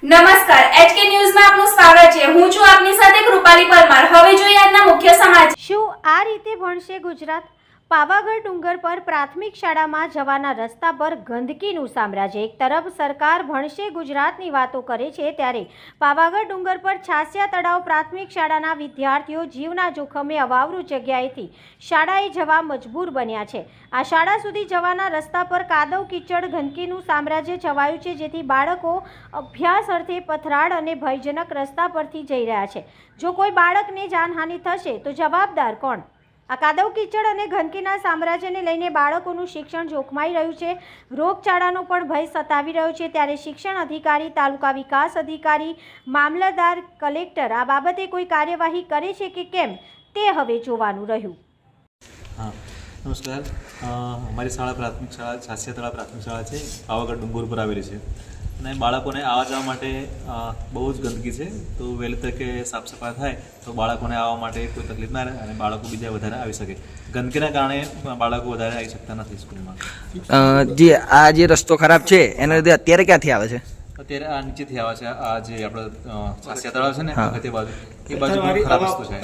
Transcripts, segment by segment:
નમસ્કાર એચકે ન્યૂઝમાં આપનું સ્વાગત છે। હું છું આપની સાથે કૃપાલી પરમાર। હવે જોઈએ આજના મુખ્ય સમાચાર। શું આ રીતે ભણશે ગુજરાત? પાવાગઢ ડુંગર પર પ્રાથમિક શાળામાં જવાના રસ્તા પર ગંદકીનું સામ્રાજ્ય। એક તરફ સરકાર ભણશે ગુજરાતની વાતો કરે છે, ત્યારે પાવાગઢ ડુંગર પર છાસિયા તળાવ પ્રાથમિક શાળાના વિદ્યાર્થીઓ જીવના જોખમે અવાવરૂ જગ્યાએથી શાળાએ જવા મજબૂર બન્યા છે। આ શાળા સુધી જવાના રસ્તા પર કાદવ કીચડ ગંદકીનું સામ્રાજ્ય છવાયું છે, જેથી બાળકો અભ્યાસ અર્થે પથરાળ અને ભયજનક રસ્તા પરથી જઈ રહ્યા છે। જો કોઈ બાળકને જાનહાનિ થશે તો જવાબદાર કોણ? આ કાદવ કીચડ અને ગંદકીના સામ્રાજ્યને લઈને બાળકોનું શિક્ષણ જોખમાઈ રહ્યું છે। રોગચાળાનો પણ ભય સતાવી રહ્યો છે, ત્યારે શિક્ષણ અધિકારી, તાલુકા વિકાસ અધિકારી, મામલતદાર, કલેક્ટર આ બાબતે કોઈ કાર્યવાહી કરે છે કે કેમ તે હવે જોવાનું રહ્યું। हाँ नमस्कार। हमारी शाला प्राथमिक शाला छासिया तळा प्राथमिक शाला है, पावागढ़ डूंगर पर आवेली है। અને બાળકોને આવવા જવા માટે બહુ જ ગંદકી છે, તો વહેલી તકે સાફ સફાઈ થાય તો બાળકોને આવવા માટે કોઈ તકલીફ ના રહે અને બાળકો બીજા વધારે આવી શકે। ગંદકીના કારણે બાળકો વધારે આવી શકતા નથી સ્કૂલમાં। જે આ જે રસ્તો ખરાબ છે એના લીધે અત્યારે ક્યાંથી આવે છે? અત્યારે આ નીચેથી આવે છે, આ જે આપણે છાસિયા તળાવ છે ને તે બાજુ, એ બાજુ બહુ ખરાબ રસ્તો છે,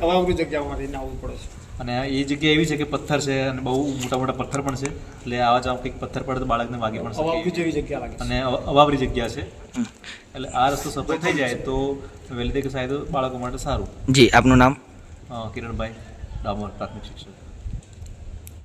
અવાવરૂ જગ્યાઓમાંથી આવવું પડે છે। અને એ જગ્યા એવી છે કે પથ્થર છે અને બહુ મોટા મોટા પથ્થર પણ છે, એટલે આવા જવા કંઈક પથ્થર પડે તો બાળકને વાગી પણ શકે જેવી જગ્યા લાગે અને અવાવરી જગ્યા છે। એટલે આ રસ્તો સફળ થઈ જાય તો વહેલી તકે સાહેબ બાળકો માટે સારું। જી, આપનું નામ? કિરણભાઈ ડામોર, પ્રાથમિક શિક્ષક।